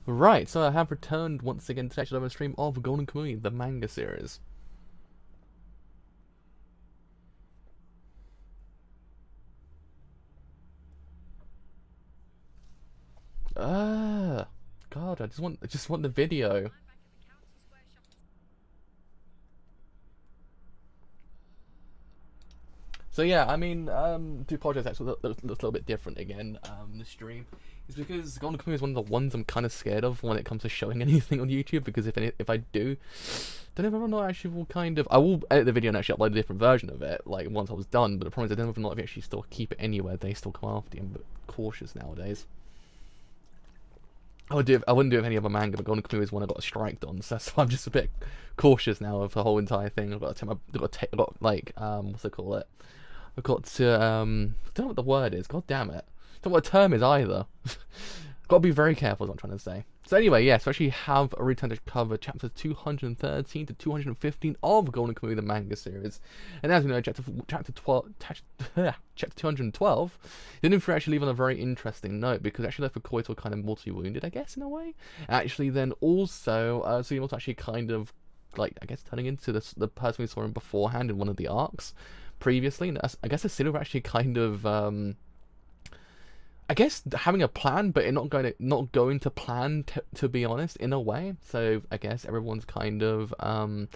Right, so I have returned once again to actually have a stream of Golden Kamuy, the manga series. Ah, God, I just want the video. So yeah, I mean, do apologize. Actually, looks a little bit different again. The stream is because Golden Kamuy is one of the ones I'm kind of scared of when it comes to showing anything on YouTube. Because if I do, don't know whether or not I actually will kind of. I will edit the video and actually upload a different version of it, like once I was done. But the problem is I don't know whether or not if you actually still keep it anywhere. They still come after you. I'm a bit cautious nowadays. I wouldn't do it with any other manga, but Golden Kamuy is one I got striked on, so I'm just a bit cautious now of the whole entire thing. What's it call it? I've got to I don't know what the word is. God damn it! I don't know what the term is either. Got to be very careful. Is what I'm trying to say. So anyway, yes, we actually have a return to cover chapters 213 to 215 of Golden Kamuy the manga series, and as we know, chapter 12, chapter 212 didn't actually leave on a very interesting note because actually left Koito kind of mortally wounded, I guess, in a way. Actually, then also, so you're actually kind of like I guess turning into the person we saw him beforehand in one of the arcs previously, and I guess the Silver actually kind of I guess having a plan, but it not going to plan to be honest, in a way. So I guess everyone's kind of a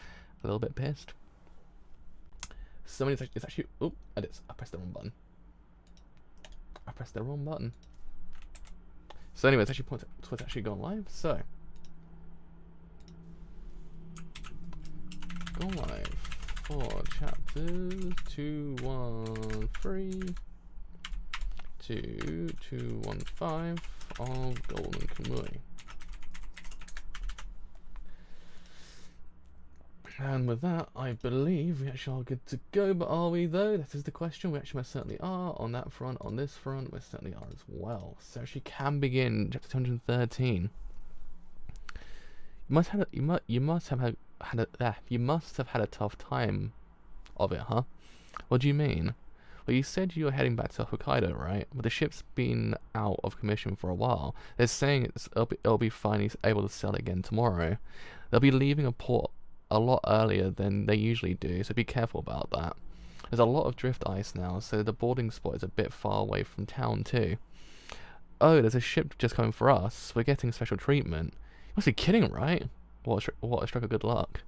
little bit pissed. Somebody's it's actually oh I pressed the wrong button. I pressed the wrong button. So anyway, it's actually gone live. So go live for chapters 213 to 215 of Golden Kamuy. And with that, I believe we actually are good to go, but are we though? That is the question. We actually most certainly are. On that front, on this front, we certainly are as well. So she can begin chapter 213. You must have had a tough time of it, huh? What do you mean? Well, you said you were heading back to Hokkaido, right? But the ship's been out of commission for a while. They're saying it'll be finally able to sail again tomorrow. They'll be leaving a port a lot earlier than they usually do, so be careful about that. There's a lot of drift ice now, so the boarding spot is a bit far away from town too. Oh, there's a ship just coming for us. We're getting special treatment. You must be kidding, right? What a stroke of good luck.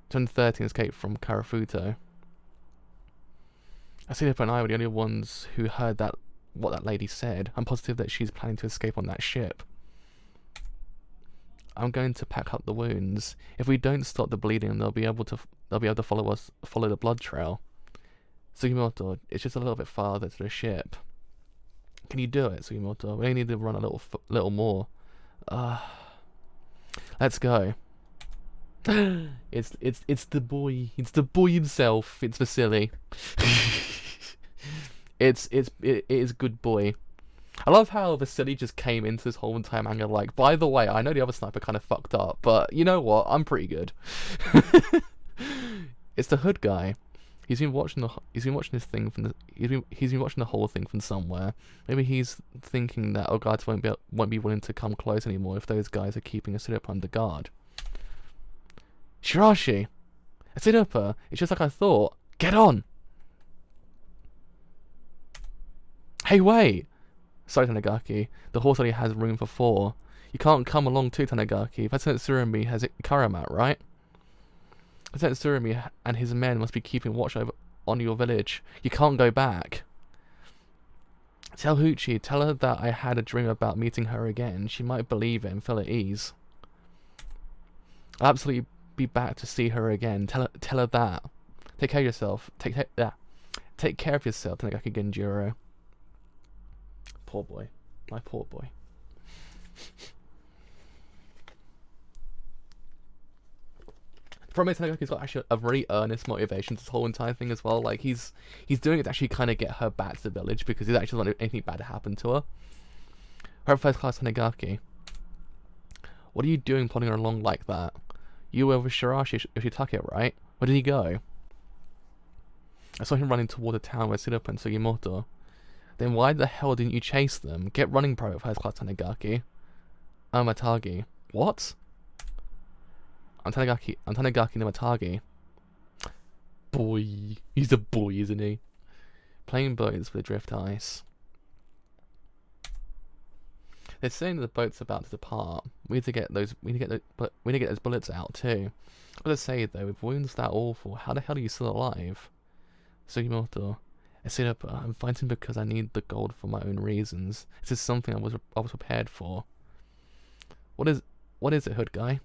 213 escaped from Karafuto. Asilipa and I were the only ones who heard what that lady said. I'm positive that she's planning to escape on that ship. I'm going to pack up the wounds. If we don't stop the bleeding, they'll be able to follow the blood trail. Sugimoto, it's just a little bit farther to the ship. Can you do it, Sugimoto? We only need to run a little more. Let's go. It's the boy. It's the boy himself. It's Vasily. it is good boy. I love how Vasily just came into this whole entire manga like, by the way, I know the other sniper kind of fucked up, but you know what? I'm pretty good. It's the hood guy. He's been watching this thing from he's been watching the whole thing from somewhere. Maybe he's thinking that Ogata won't be willing to come close anymore if those guys are keeping Asilipa under guard. Shirashi! Asilipa, it's just like I thought. Get on! Hey, wait! Sorry, Tanigaki. The horse only has room for 4. You can't come along too, Tanigaki. President Tsurumi has Karamat, right? President Tsurumi and his men must be keeping watch on your village. You can't go back. Tell Hoochie, tell her that I had a dream about meeting her again. She might believe it and feel at ease. I'll absolutely be back to see her again. Tell her that. Take care of yourself. Take care of yourself, Tanigaki Genjuro. Poor boy. My poor boy. The problem is Tanagaki's got actually a very earnest motivation to this whole entire thing as well. Like he's doing it to actually kind of get her back to the village because he actually doesn't want anything bad to happen to her. Alright, first class Tanigaki. What are you doing plodding along like that? You were with Shirashi Yoshitake, right? Where did he go? I saw him running toward the town with Siddhartha and Sugimoto. Then why the hell didn't you chase them? Get running, Private First Class Tanigaki. Amatagi. What? Antanagaki no Matagi. Boy. He's a boy, isn't he? Playing boats with drift ice. They're saying that the boat's about to depart. We need to get those bullets out too. What to say though, with wounds that awful, how the hell are you still alive? Sugimoto, I sit up. I'm fighting because I need the gold for my own reasons. This is something I was prepared for. What is it, hood guy?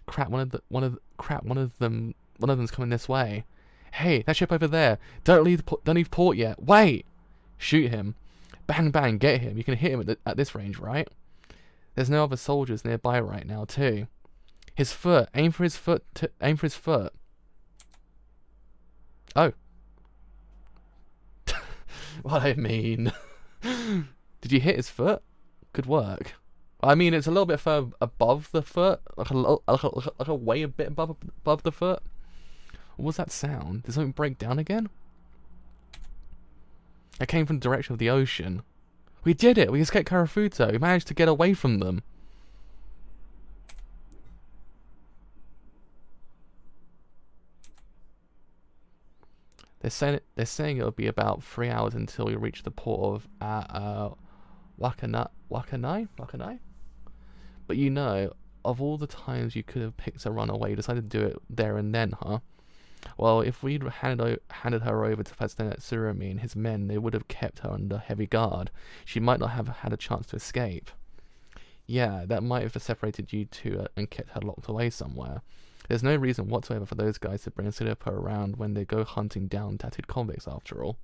Crap! One of them's coming this way. Hey, that ship over there. Don't leave port yet. Wait. Shoot him. Bang bang, get him. You can hit him at this range, right? There's no other soldiers nearby right now, too. His foot. Aim for his foot. Aim for his foot. Oh. What I mean. Did you hit his foot? Good work. I mean, it's a little bit further above the foot. Like a way a bit above the foot. What was that sound? Did something break down again? It came from the direction of the ocean. We did it! We escaped Karafuto. We managed to get away from them. They're saying it'll be about 3 hours until we reach the port of Wakanai? But you know, of all the times you could have picked a runaway, you decided to do it there and then, huh? Well, if we'd handed her over to Lieutenant Tsurumi and his men, they would have kept her under heavy guard. She might not have had a chance to escape. Yeah, that might have separated you two and kept her locked away somewhere. There's no reason whatsoever for those guys to bring Sidipa around when they go hunting down tattooed convicts, after all.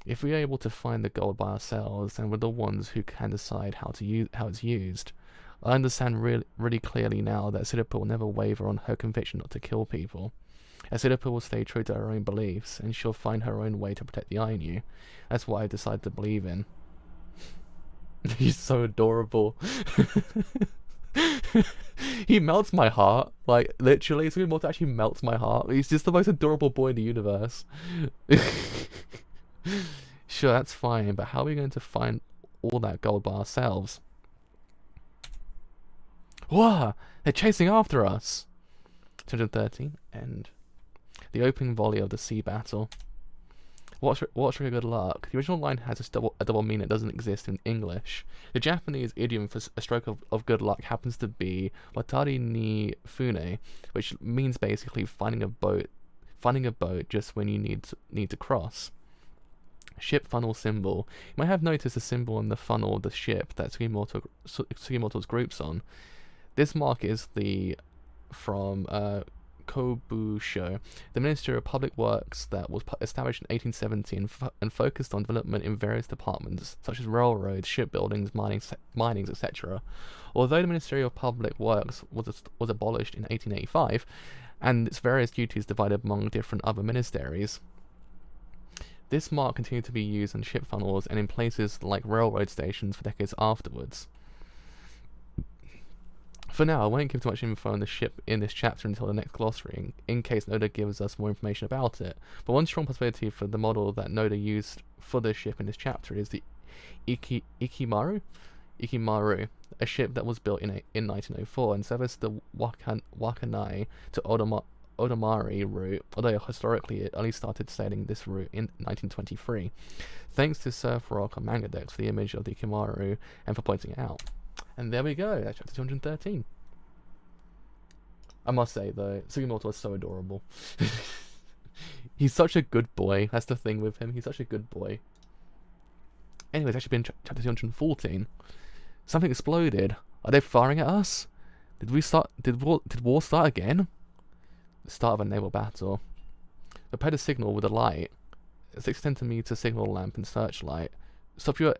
If we're able to find the gold by ourselves, then we're the ones who can decide how it's used. I understand really clearly now that Sidipa will never waver on her conviction not to kill people. Sidipa will stay true to her own beliefs, and she'll find her own way to protect the Ainu. That's what I decided to believe in. He's so adorable. He melts my heart. Like, literally, Sugimoto actually melts my heart. He's just the most adorable boy in the universe. Sure, that's fine, but how are we going to find all that gold by ourselves? Whoa! They're chasing after us! 213, and the opening volley of the sea battle. What's really good luck? The original line has a double meaning that doesn't exist in English. The Japanese idiom for a stroke of good luck happens to be watari ni fune, which means basically finding a boat just when you need to cross. Ship funnel symbol. You might have noticed a symbol in the funnel of the ship that Sugimoto's group's on. This mark is from Kobusho, the Ministry of Public Works that was established in 1870 and focused on development in various departments, such as railroads, shipbuildings, minings, etc. Although the Ministry of Public Works was abolished in 1885, and its various duties divided among different other ministries, this mark continued to be used on ship funnels and in places like railroad stations for decades afterwards. For now, I won't give too much info on the ship in this chapter until the next glossary, in case Noda gives us more information about it. But one strong possibility for the model that Noda used for the ship in this chapter is the Ikimaru, a ship that was built in 1904 and serviced the Wakanai to Odomari route, although historically it only started sailing this route in 1923. Thanks to Surf Rock on Manga Dex for the image of the Ikimaru and for pointing it out. And there we go, that's chapter 213. I must say though, Sugimoto is so adorable. He's such a good boy, that's the thing with him, he's such a good boy. Anyway, it's actually been chapter 214. Something exploded. Are they firing at us? Did war start again? The start of a naval battle. Prepare to signal with a light. It's 6 centimeter signal lamp and searchlight. Stop your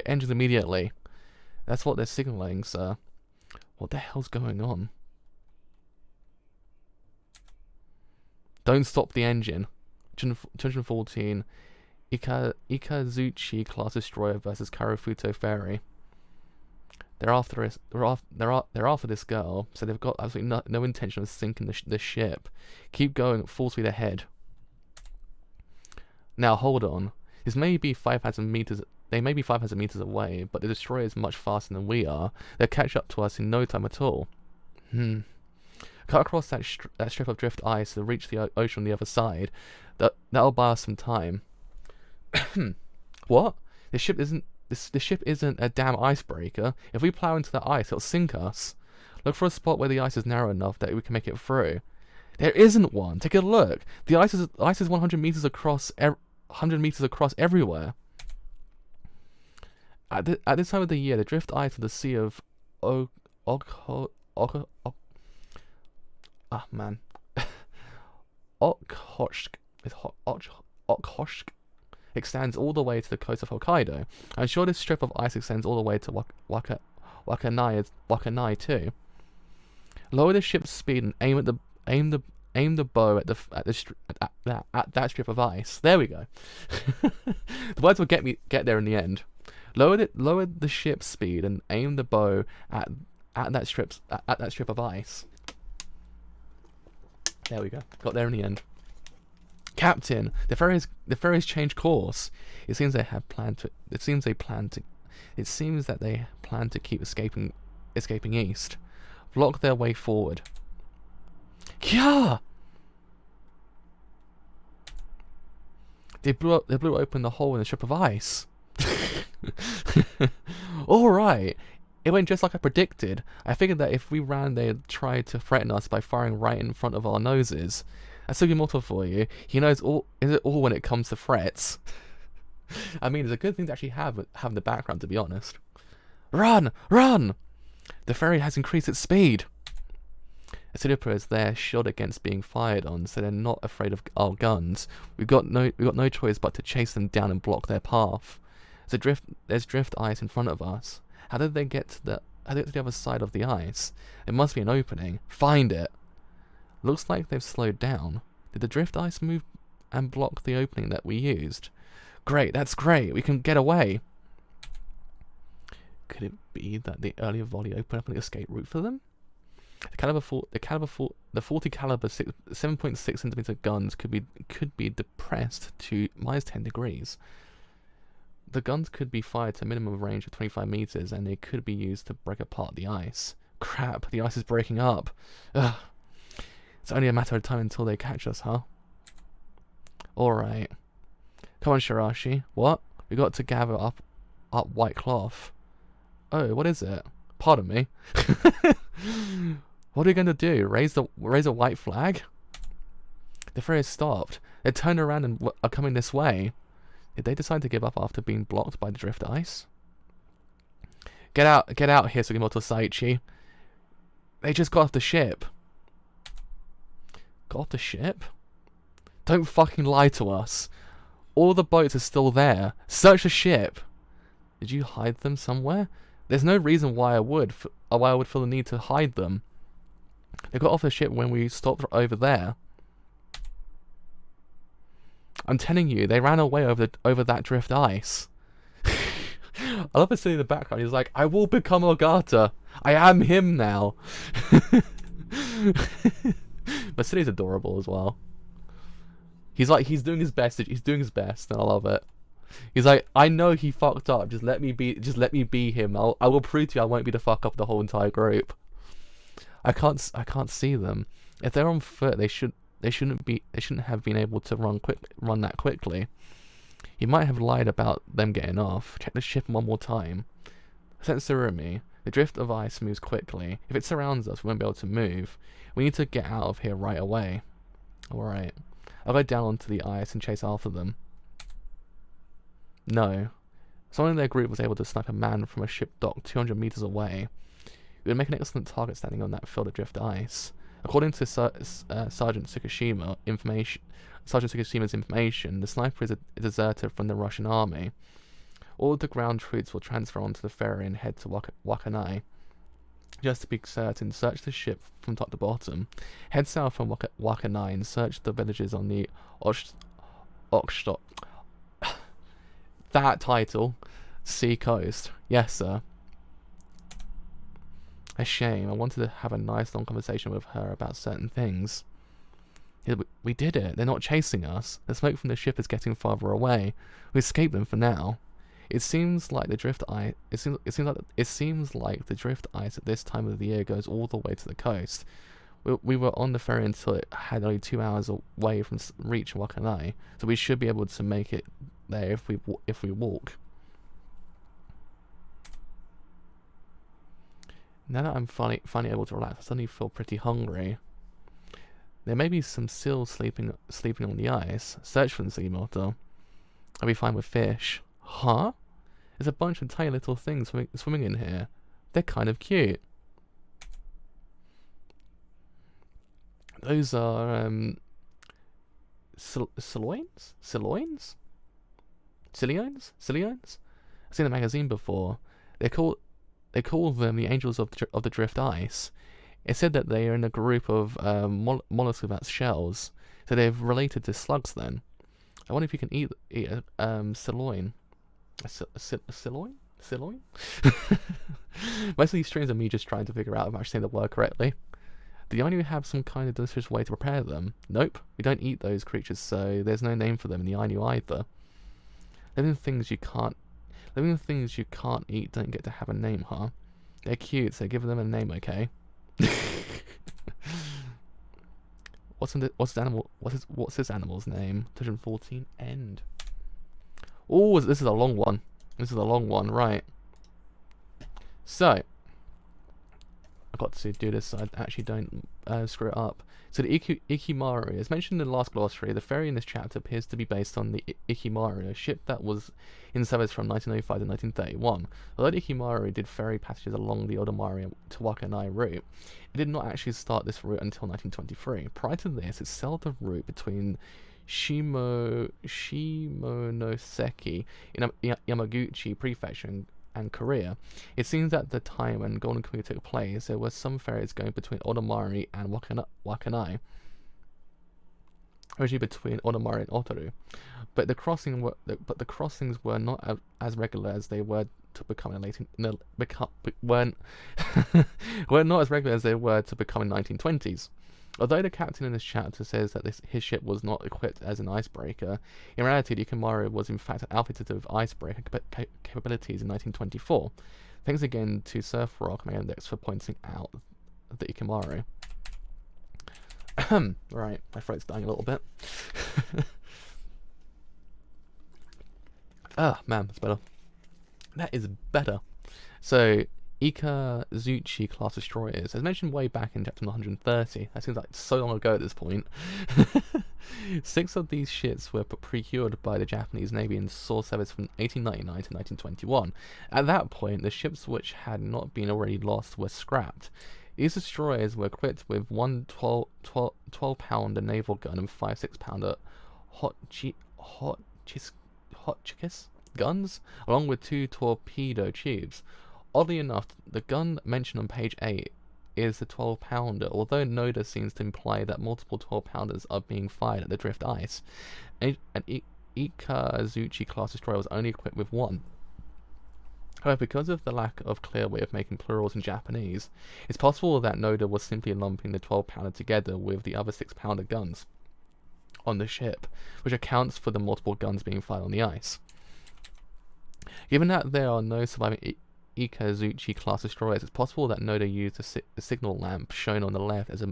engines immediately. That's what they're signaling, sir. What the hell's going on? Don't stop the engine. 214. Ikazuchi class destroyer versus Karafuto ferry. They're after this girl, so they've got absolutely no intention of sinking the ship. Keep going at full speed ahead. Now hold on. This may be 5,000 meters they may be 500 meters away, but the destroyer is much faster than we are. They'll catch up to us in no time at all. Cut across that strip of drift ice to reach the ocean on the other side. That'll buy us some time. What? This ship isn't a damn icebreaker. If we plow into the ice, it'll sink us. Look for a spot where the ice is narrow enough that we can make it through. There isn't one. Take a look. The ice is 100 meters across. 100 meters across everywhere. At this time of the year, the drift ice of the Sea of Okhotsk extends all the way to the coast of Hokkaido. I'm sure this strip of ice extends all the way to Wakanai too. Lower the ship's speed and aim the bow at that strip of ice. There we go. The words will get there in the end. Lower the ship's speed and aim the bow at that strip of ice. There we go. Got there in the end. Captain, the ferries changed course. It seems they plan to keep escaping east. Block their way forward. Kya! They blew open the hole in the strip of ice. Alright. It went just like I predicted. I figured that if we ran, they'd try to threaten us by firing right in front of our noses. That's Sugimoto for you. He knows all when it comes to threats. I mean, it's a good thing to actually have in the background, to be honest. Run! Run! The ferry has increased its speed. Acidopa is there, shielded against being fired on, so they're not afraid of our guns. We've got no choice but to chase them down and block their path. There's drift ice in front of us. How did they get to the other side of the ice? It must be an opening. Find it. Looks like they've slowed down. Did the drift ice move and block the opening that we used? Great, that's great. We can get away. Could it be that the earlier volley opened up an escape route for them? The 40 caliber 7.6 centimeter guns could be depressed to minus 10 degrees. The guns could be fired to a minimum range of 25 meters, and they could be used to break apart the ice. Crap, the ice is breaking up. Ugh. It's only a matter of time until they catch us, huh? Alright. Come on, Shirashi. What? We got to gather up white cloth. Oh, what is it? Pardon me. What are we going to do? Raise a white flag? The ferry has stopped. They turned around and are coming this way. Did they decide to give up after being blocked by the drift ice? Get out here, Sugimoto Saichi. They just got off the ship. Got off the ship? Don't fucking lie to us. All the boats are still there. Search the ship. Did you hide them somewhere? There's no reason why I would feel the need to hide them. They got off the ship when we stopped over there. I'm telling you, they ran away over that drift ice. I love to see in the background. He's like, I will become Ogata. I am him now. But City's adorable as well. He's doing his best. He's doing his best, and I love it. He's like, I know he fucked up. Just let me be him. I will prove to you I won't be the fuck up of the whole entire group. I can't see them. If they're on foot, they shouldn't have been able to run that quickly. He might have lied about them getting off. Check the ship one more time. Sensurumi, the drift of ice moves quickly. If it surrounds us, we won't be able to move. We need to get out of here right away. Alright. I'll go down onto the ice and chase after them. No. Someone in their group was able to snipe a man from a ship docked 200 meters away. We would make an excellent target standing on that field of drift ice. According to Sergeant Tsukushima Tsukushima's information, the sniper is a deserter from the Russian army. All of the ground troops will transfer onto the ferry and head to Wakanai. Just to be certain, search the ship from top to bottom. Head south from Wakanai and search the villages on the Okhotsk. That title. Sea coast. Yes, sir. A shame. I wanted to have a nice long conversation with her about certain things. Yeah, we did it. They're not chasing us. The smoke from the ship is getting farther away. We escaped them for now. It seems like the drift ice. It seems like the drift ice at this time of the year goes all the way to the coast. We were on the ferry until it had only 2 hours away from reach Wakanai, so we should be able to make it there if we walk. Now that I'm finally able to relax, I suddenly feel pretty hungry. There may be some seals sleeping on the ice. Search for them, Sugimoto. I'll be fine with fish. Huh? There's a bunch of tiny little things swimming in here. They're kind of cute. Those are Siloins? I've seen a magazine before. They call them the Angels of the Drift Ice. It said that they are in a group of mollusks without shells, so they're related to slugs. Then, I wonder if you can eat a siloin. Siloin? Most of these streams are me just trying to figure out if I'm actually saying the word correctly. Do you only have some kind of delicious way to prepare them? Nope, we don't eat those creatures, so there's no name for them in the Ainu either. Living things you can't eat don't get to have a name, huh? They're cute, so give them a name, okay? What's this animal's name? 214 end. Oh, this is a long one. Right. So I've got to do this so I actually don't screw it up. So the Ikimaru, as mentioned in the last glossary, the ferry in this chapter appears to be based on the Ikimaru, a ship that was in service from 1905 to 1931. Although the Ikimaru did ferry passages along the Odomari to Wakanai route, it did not actually start this route until 1923. Prior to this, it sailed the route between Shimonoseki in Yamaguchi Prefecture and Korea. It seems that the time when Golden Kamuy took place, there were some ferries going between Odomari and Wakanai, originally between Odomari and Otaru, but the crossings were not as regular as they were to become in were not as regular as they were to become in 1920s. Although the captain in this chapter says that his ship was not equipped as an icebreaker, in reality the Ikimaru was in fact outfitted with icebreaker capabilities in 1924. Thanks again to Surf Rock Megandex for pointing out the Ikimaru. Right, my throat's dying a little bit. Ah, man, that's better. That is better. So, Ikazuchi class destroyers, as mentioned way back in chapter 130, that seems like so long ago at this point. 6 of these ships were procured by the Japanese Navy and saw service from 1899 to 1921. At that point, the ships which had not been already lost were scrapped. These destroyers were equipped with one 12-pounder naval gun and 5 6-pounder Hotchkiss guns, along with 2 torpedo tubes. Oddly enough, the gun mentioned on page 8 is the 12-pounder, although Noda seems to imply that multiple 12-pounders are being fired at the drift ice. An Ikazuchi class destroyer was only equipped with 1. However, because of the lack of clear way of making plurals in Japanese, it's possible that Noda was simply lumping the 12-pounder together with the other 6-pounder guns on the ship, which accounts for the multiple guns being fired on the ice. Given that there are no surviving Ikazuchi class destroyers, it's possible that Noda used a signal lamp shown on the left as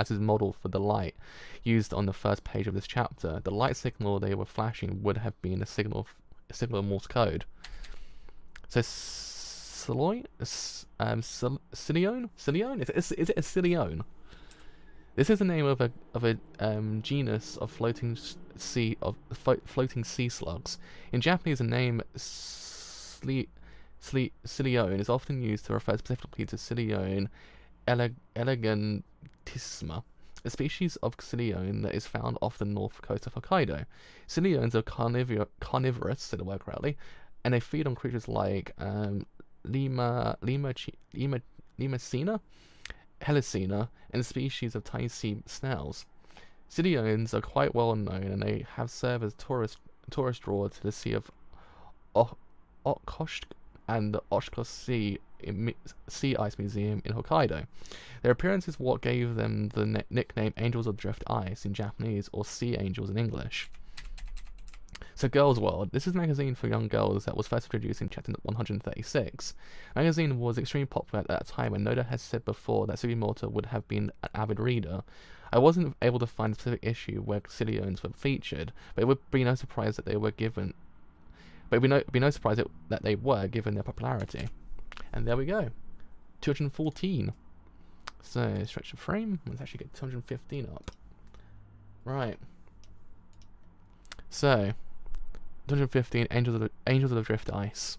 his model for the light used on the first page of this chapter. The light signal they were flashing would have been a signal Morse code. So Silione? Is it a Silione? This is the name of a genus of floating sea slugs. In Japanese, the name Silione is often used to refer specifically to Silione elegantissima, a species of Silione that is found off the north coast of Hokkaido. Siliones are carnivorous, say the word correctly, and they feed on creatures like Limacina, Helicina, and species of tiny sea snails. Siliones are quite well known, and they have served as tourist draw to the Sea of Okhotsk and the Oshkosh Sea Ice Museum in Hokkaido. Their appearance is what gave them the nickname Angels of Drift Ice in Japanese, or Sea Angels in English. So Girls World, this is a magazine for young girls that was first introduced in chapter 136. The magazine was extremely popular at that time, and Noda has said before that Sugimoto would have been an avid reader. I wasn't able to find a specific issue where Cilions were featured, but it would be no surprise that they were given. But it would be no surprise that they were given their popularity. And there we go, 214. So stretch the frame. Let's actually get 215 up. Right. So 215 Angels of the Drift Ice.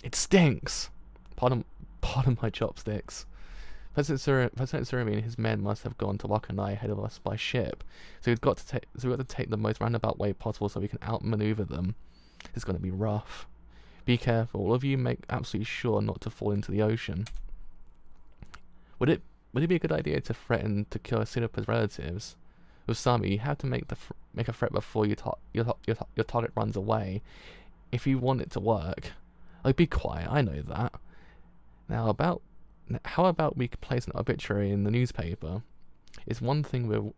It stinks. Pardon my chopsticks. President Surumi and his men must have gone to Wakanai ahead of us by ship, so we've got to take the most roundabout way possible so we can outmaneuver them. It's going to be rough. Be careful, all of you. Make absolutely sure not to fall into the ocean. Would it be a good idea to threaten to kill Sinopa's relatives? With Sami, you have to make a threat before your target runs away. If you want it to work, like, be quiet. I know that. Now how about we place an obituary in the newspaper? It's one thing when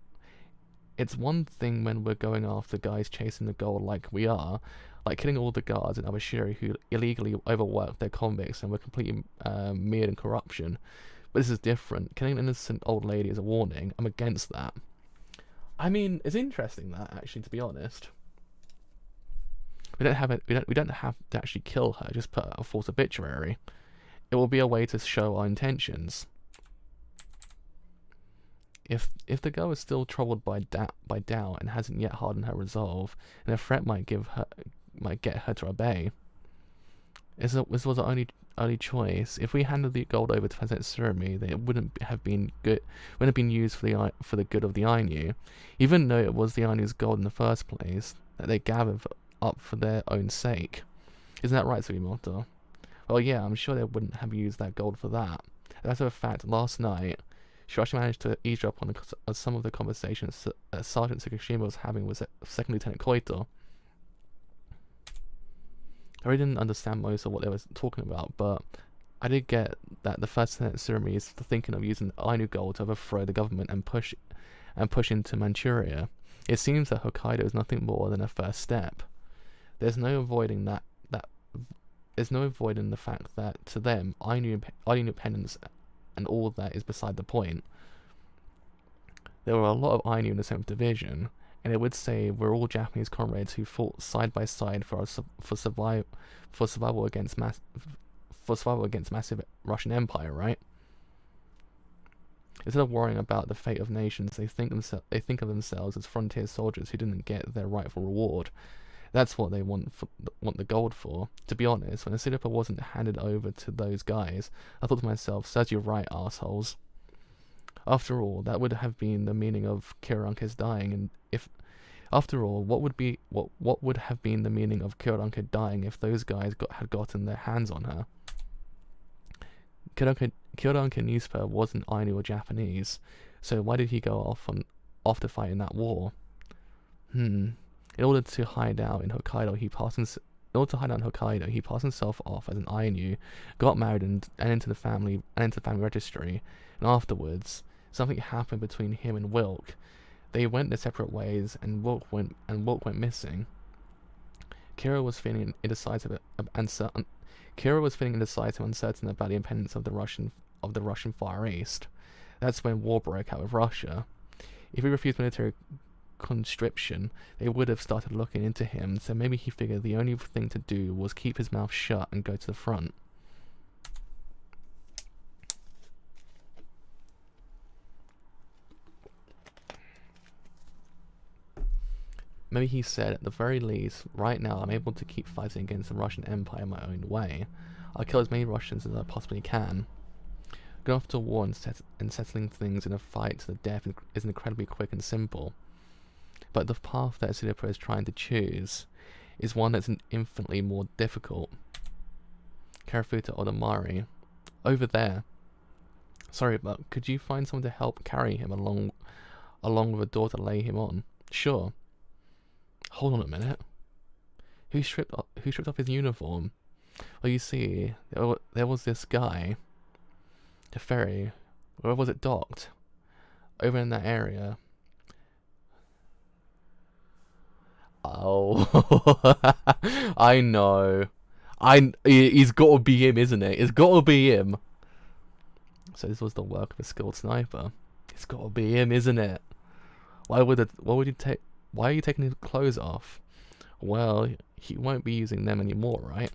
we're going after guys chasing the gold like we are, like killing all the guards in Abashiri who illegally overwork their convicts and were completely mired in corruption. But this is different. Killing an innocent old lady is a warning. I'm against that. I mean, it's interesting that, actually, to be honest. We don't have to actually kill her. Just put out a false obituary. It will be a way to show our intentions. If the girl is still troubled by doubt and hasn't yet hardened her resolve, then a threat might get her to obey. This was our only choice. If we handed the gold over to President Surumi, then it wouldn't have been used for the good of the Ainu, even though it was the Ainu's gold in the first place that they gathered up for their own sake. Isn't that right, Sugimoto? Well, yeah, I'm sure they wouldn't have used that gold for that. As a fact, last night, Shirashi managed to eavesdrop on some of the conversations Sergeant Tsukishima was having with Second Lieutenant Koito. I really didn't understand most of what they were talking about, but I did get that the First Lieutenant Surumi is thinking of using Ainu gold to overthrow the government and push into Manchuria. It seems that Hokkaido is nothing more than a first step. There's no avoiding the fact that to them, Ainu independence and all that is beside the point. There were a lot of Ainu in the 7th Division, and it would say we're all Japanese comrades who fought side by side for survival against massive Russian Empire, right? Instead of worrying about the fate of nations, they think of themselves as frontier soldiers who didn't get their rightful reward. That's what they want the gold for. To be honest, when the Sidipa wasn't handed over to those guys, I thought to myself, "Says you're right, assholes." After all, that would have been the meaning of Kiranke's dying, and what would have been the meaning of Kiranke dying if those guys had gotten their hands on her? Kiranke newspaper wasn't Ainu or Japanese, so why did he go off to fight in that war? In order to hide out in Hokkaido, he passed himself off as an Ainu, got married and into the family registry, and afterwards, something happened between him and Wilk. They went their separate ways, and Wilk went missing. Kira was feeling indecisive and uncertain about the independence of the Russian Far East. That's when war broke out with Russia. If he refused military conscription, they would have started looking into him, so maybe he figured the only thing to do was keep his mouth shut and go to the front. Maybe he said, at the very least, right now I'm able to keep fighting against the Russian Empire my own way. I'll kill as many Russians as I possibly can. Going off to war and settling things in a fight to the death is incredibly quick and simple. But the path that Sidipa is trying to choose is one that's infinitely more difficult. Karafuta Odamari. Over there. Sorry, but could you find someone to help carry him along with a door to lay him on? Sure. Hold on a minute. Who stripped off his uniform? Well, you see, there was this guy. The ferry. Where was it docked? Over in that area. I know. He's got to be him, isn't it? It's got to be him. So this was the work of a skilled sniper. It's got to be him, isn't it? Why are you taking his clothes off? Well, he won't be using them anymore, right?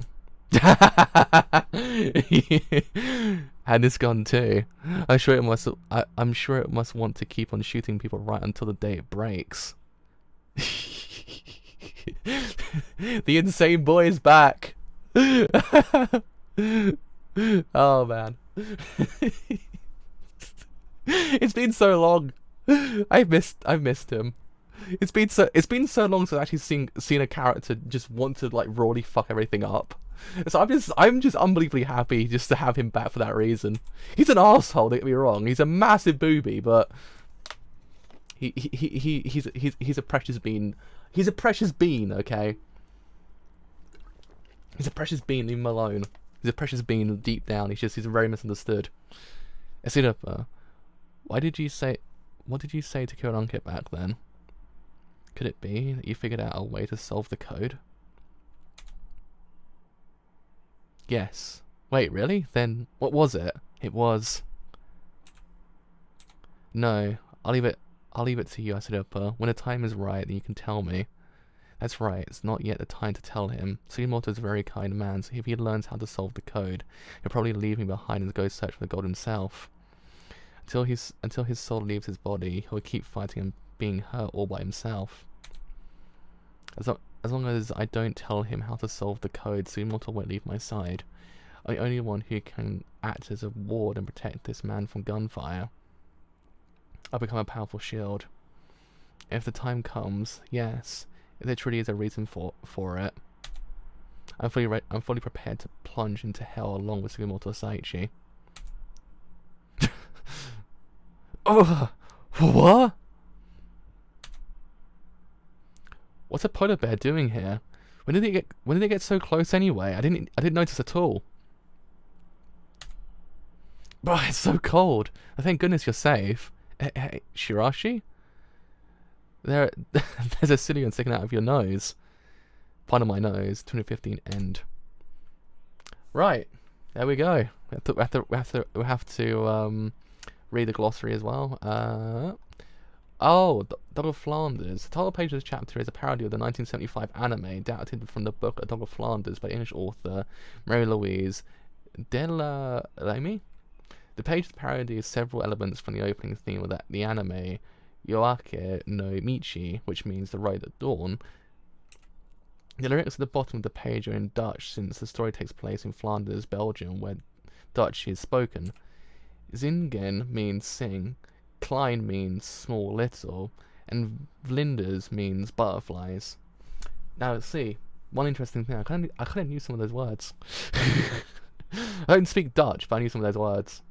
And this gun too. I'm sure it must want to keep on shooting people right until the day it breaks. The insane boy is back. Oh man. It's been so long. I've missed him. It's been so long since I've actually seen a character just want to like rawly fuck everything up. So I'm just unbelievably happy just to have him back for that reason. He's an asshole, don't get me wrong. He's a massive booby, but he's a precious bean. He's a precious bean, okay? He's a precious bean, leave him alone. He's a precious bean deep down. He's very misunderstood. Esidopa, what did you say to Kiranke back then? Could it be that you figured out a way to solve the code? Yes. Wait, really? Then what was it? It was... No, I'll leave it to you, Esidopa. When the time is right, then you can tell me. That's right, it's not yet the time to tell him. Sugimoto is a very kind man, so if he learns how to solve the code, he'll probably leave me behind and go search for the god himself. Until his soul leaves his body, he'll keep fighting and being hurt all by himself. As long as I don't tell him how to solve the code, Sugimoto won't leave my side. I'm the only one who can act as a ward and protect this man from gunfire. I'll become a powerful shield. If the time comes, yes, if there truly is a reason for it, I'm fully prepared to plunge into hell along with Sugimoto Saichi. Oh, what? What's a polar bear doing here? When did it get so close anyway? I didn't notice at all. Bro, it's so cold. Thank goodness you're safe. Hey, Shirashi? There's a cilia sticking out of your nose. Pardon my nose. 2015 end. Right. There we go. We have to read the glossary as well. Dog of Flanders. The title page of this chapter is a parody of the 1975 anime adapted from the book A Dog of Flanders by English author Mary-Louise Delamy. The page's parody is several elements from the opening theme of the anime Yoake no Michi, which means the road at dawn. The lyrics at the bottom of the page are in Dutch, since the story takes place in Flanders, Belgium, where Dutch is spoken. Zingen means sing, Klein means small, little, and Vlinders means butterflies. Now let's see. One interesting thing, I kind of knew some of those words. I don't speak Dutch, but I knew some of those words.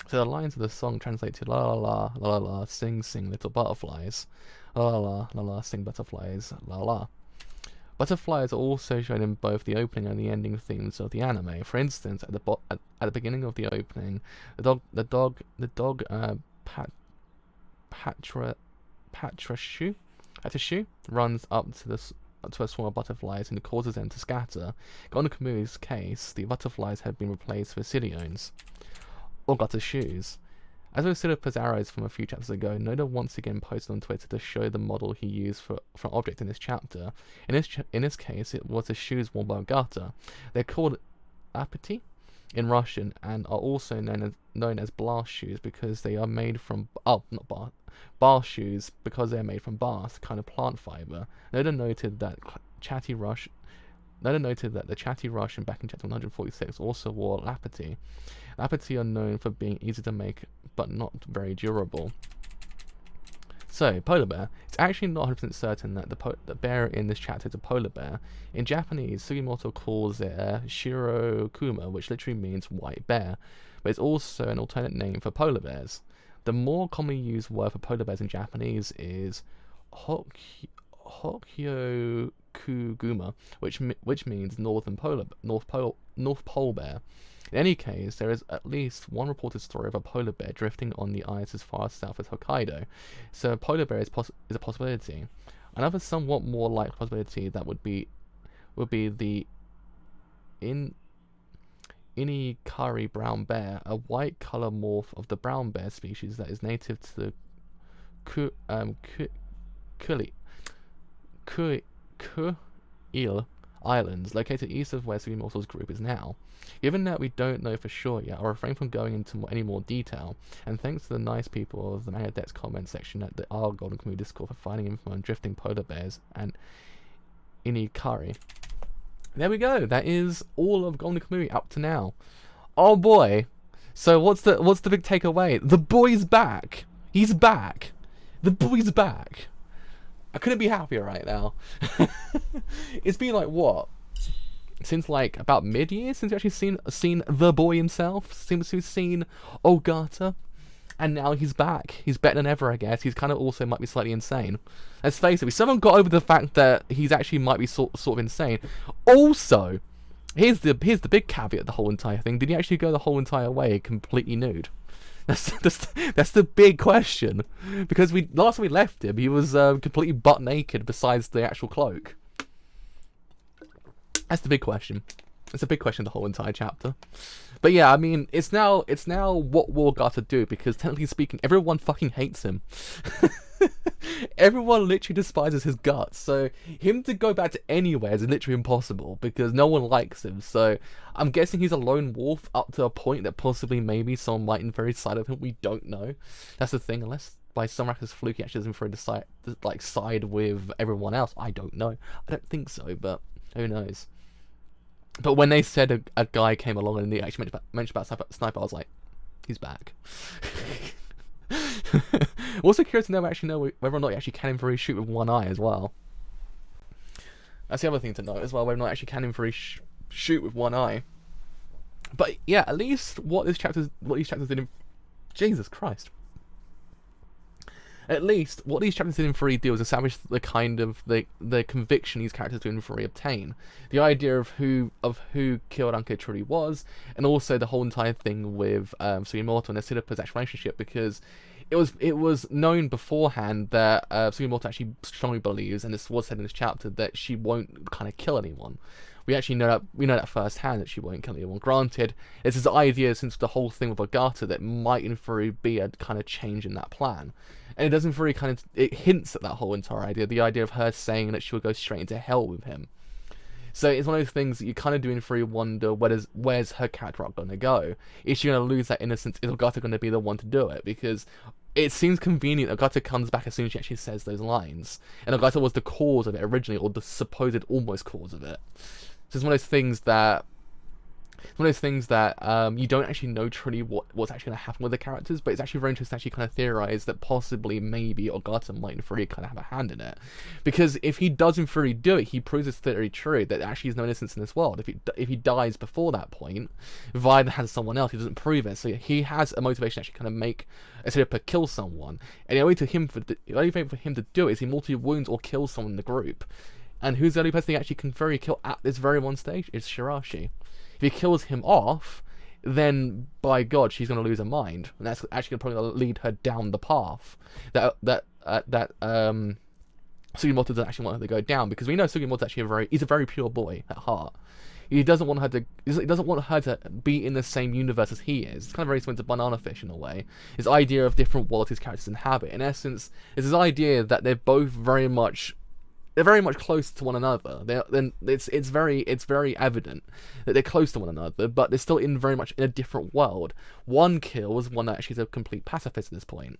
So the lines of the song translate to la la la la la la, sing sing little butterflies, la la la la la, sing butterflies, la la. Butterflies are also shown in both the opening and the ending themes of the anime. For instance, at the beginning of the opening, the dog Patrashu runs up to a swarm of butterflies and causes them to scatter. In Kamuy's case, the butterflies have been replaced with Silions, or gutter shoes. As with Sidipa's arrows from a few chapters ago, Noda once again posted on Twitter to show the model he used for an object in this chapter. In this case, it was the shoes worn by a gutter. They're called apati in Russian and are also known as blast shoes because they are made from bar shoes because they are made from bast, kind of plant fiber. Noda noted that the chatty Russian back in chapter 146 also wore lapati. Lapati are known for being easy to make but not very durable. So, polar bear. It's actually not 100% certain that the bear in this chapter is a polar bear. In Japanese, Sugimoto calls it a Shirokuma, which literally means white bear, but it's also an alternate name for polar bears. The more commonly used word for polar bears in Japanese is Hokyokuguma, which means North Pole bear. In any case, there is at least one reported story of a polar bear drifting on the ice as far south as Hokkaido, so a polar bear is a possibility. Another somewhat more likely possibility that would be the Inikari brown bear, a white color morph of the brown bear species that is native to the Kuil Islands, located east of where Sugimoto's group is now. Given that we don't know for sure yet, I'll refrain from going into any more detail, and thanks to the nice people of the Manga Dex comment section at the R Golden Kamuy Discord for finding info on drifting polar bears and Inikari. There we go. That is all of Golden Kamuy up to now. Oh boy. So what's the big takeaway? The boy's back. He's back. The boy's back. I couldn't be happier right now. It's been like what? Since like about mid-year since we actually seen the boy himself, since we've seen Ogata, and now he's back. He's better than ever, I guess. He's kind of also might be slightly insane. Let's face it, we still haven't got over the fact that he's actually might be sort of insane. Also, here's the big caveat of the whole entire thing. Did he actually go the whole entire way completely nude? That's the big question, because last time we left him, he was completely butt naked besides the actual cloak. That's the big question. It's a big question the whole entire chapter. But yeah, I mean, it's now what will Ogata do, because technically speaking, everyone fucking hates him. Everyone literally despises his guts, so him to go back to anywhere is literally impossible because no one likes him. So I'm guessing he's a lone wolf up to a point that possibly maybe someone might infer his side of him. We don't know. That's the thing, unless by some miraculous fluke he actually doesn't infer to side with everyone else. I don't know. I don't think so, but who knows. But when they said a guy came along and they actually mentioned about Sniper, I was like, he's back. Also curious to know whether or not he actually can infrared shoot with one eye as well. That's the other thing to know as well, whether or not actually can infrared shoot with one eye. But yeah, at least what these chapters did in Jesus Christ. At least what these chapters did in 3 do was establish the kind of the conviction these characters do in 3 obtain. The idea of who killed Anka truly was, and also the whole entire thing with Sugimoto and Asida's actual relationship, because it was known beforehand that Sugimoto actually strongly believes, and this was said in this chapter, that she won't kind of kill anyone. We actually know that firsthand that she won't kill anyone. Granted, it's this idea since the whole thing with Ogata that might in theory be a kind of change in that plan. And it doesn't very it hints at that whole entire idea, the idea of her saying that she will go straight into hell with him. So it's one of those things that you kind of do in 3 wonder, where's her character arc going to go? Is she going to lose that innocence? Is Ogata going to be the one to do it? Because it seems convenient Ogata comes back as soon as she actually says those lines. And Ogata was the cause of it originally, or the supposed almost cause of it. So it's one of those things that you don't actually know truly what's actually going to happen with the characters, but it's actually very interesting to actually kind of theorize that possibly maybe Ogata might in theory kind of have a hand in it. Because if he does in theory do it, he proves his theory true, that there actually is no innocence in this world. If he dies before that point, via the hands of someone else, he doesn't prove it. So he has a motivation to actually kind of make Asida's kill someone. And the only way for him to do it is he mortally wounds or kills someone in the group. And who's the only person he actually can very kill at this very one stage? It's Shirashi. If he kills him off, then by God, she's going to lose her mind, and that's actually probably going to lead her down the path that Sugimoto doesn't actually want her to go down, because we know Sugimoto's actually he's a very pure boy at heart. He doesn't want her to be in the same universe as he is. It's kind of very similar to Banana Fish in a way. His idea of different worlds his characters inhabit. In essence, it's his idea that they're both very much close to one another. It's very evident that they're close to one another, but they're still very much in a different world. One kills one that actually is a complete pacifist at this point.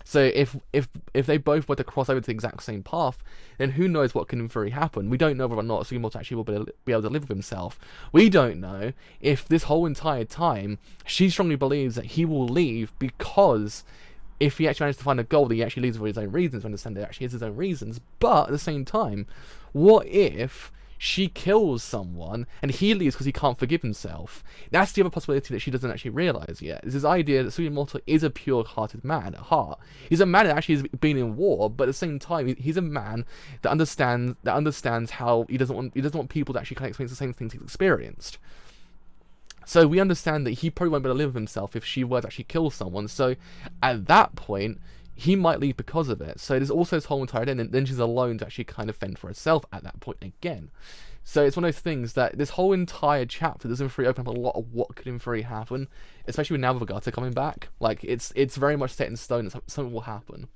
So if they both were to cross over to the exact same path, then who knows what can in theory happen. We don't know whether or not Sugimoto actually will be able to live with himself. We don't know if this whole entire time she strongly believes that he will leave, because if he actually manages to find a goal, he actually leaves for his own reasons. We understand that actually is his own reasons. But at the same time, what if she kills someone and he leaves because he can't forgive himself? That's the other possibility that she doesn't actually realize yet. It's this idea that Sugimoto is a pure-hearted man at heart. He's a man that actually has been in war, but at the same time, he's a man that understands how he doesn't want people to actually kind of experience the same things he's experienced. So we understand that he probably won't be able to live with himself if she were to actually kill someone. So at that point, he might leave because of it. So there's also this whole entire thing, and then she's alone to actually kind of fend for herself at that point again. So it's one of those things that this whole entire chapter doesn't really open up a lot of what could in theory happen, especially with now with Agatha coming back. Like it's very much set in stone that something will happen.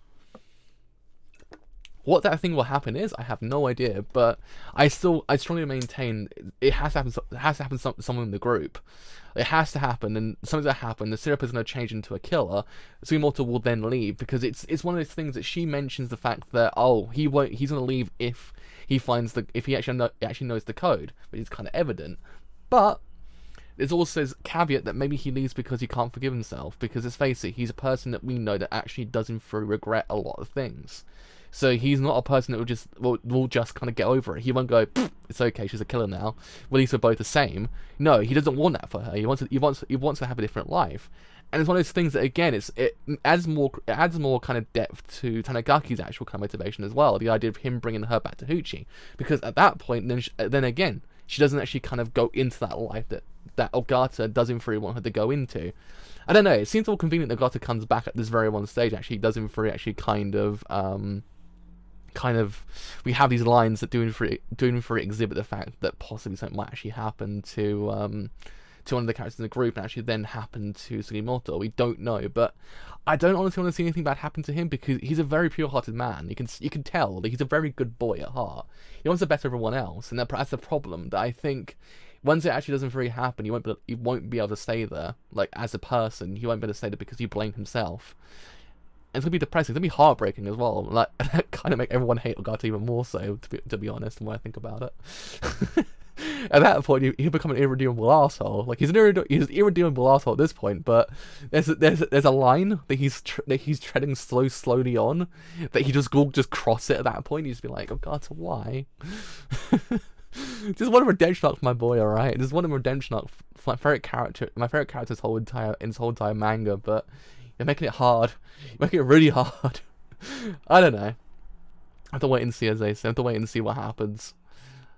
What that thing will happen is, I have no idea, but I strongly maintain it has to happen. It has to happen to someone in the group. It has to happen, and something's gonna happen. The syrup is gonna change into a killer. Sugimoto will then leave because it's one of those things that she mentions the fact that he's gonna leave if he actually knows the code, which is kind of evident. But there's also this caveat that maybe he leaves because he can't forgive himself. Because let's face it, he's a person that we know that actually does him through regret a lot of things. So he's not a person that will just kind of get over it. He won't go, it's okay, she's a killer now. Well, at least we're both the same. No, he doesn't want that for her. He wants to have a different life. And it's one of those things that, again, it adds more kind of depth to Tanagaki's actual kind of motivation as well. The idea of him bringing her back to Huchi, because at that point, then again, she doesn't actually kind of go into that life that Ogata does in theory want her to go into. I don't know. It seems all convenient that Ogata comes back at this very one stage. Actually, does in theory actually kind of we have these lines that do in theory exhibit the fact that possibly something might actually happen to one of the characters in the group and actually then happen to Sugimoto. We don't know, but I don't honestly want to see anything bad happen to him because he's a very pure-hearted man. You can tell that he's a very good boy at heart. He wants the best of everyone else, and that's the problem. That I think once it actually doesn't really happen, he won't be able to stay there. Like as a person, he won't be able to stay there because he blamed himself. And it's gonna be depressing. It's gonna be heartbreaking as well. Like that kind of make everyone hate Ogata even more so. To be honest, when I think about it. At that point, he'll become an irredeemable asshole. Like he's an irredeemable asshole at this point. But there's a line that he's treading slowly on, that he just cross it at that point. He's just be like, Ogata, why? Just one redemption arc for my boy, alright. Just one redemption arc for my favorite character. My favorite character in this whole entire manga, but you're making it hard. You're making it really hard. I don't know. I have to wait and see, as they say. I have to wait and see what happens.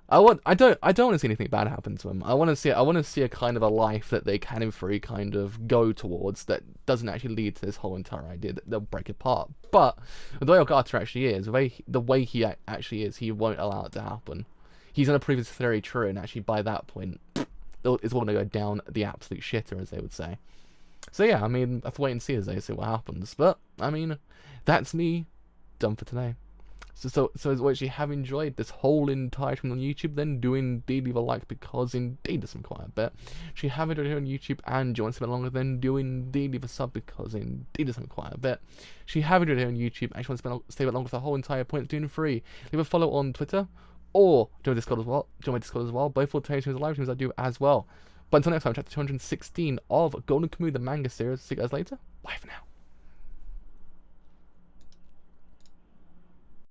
I don't want to see anything bad happen to him. I want to see a kind of a life that they can in theory kind of go towards that doesn't actually lead to this whole entire idea that they'll break apart. But the way Ogata actually is, the way he actually is, he won't allow it to happen. He's gonna prove his theory true, and actually by that point, it's all gonna go down the absolute shitter, as they would say. So yeah, I mean, I have to wait and see as they see what happens. But I mean, that's me done for today. So as well, if you have enjoyed this whole entire thing on YouTube, then do indeed leave a like, because indeed there's some quite a bit. If you have enjoyed it here on YouTube and you want to spend longer, then do indeed leave a sub, because indeed there's some quite a bit. If you have enjoyed it here on YouTube and you want to stay a bit longer for the whole entire point of doing free, leave a follow on Twitter or join Discord as well. Join my Discord as well. Both will tell you the live streams I do as well. But until next time, chapter 216 of Golden Kamuy, the manga series. See you guys later. Bye for now.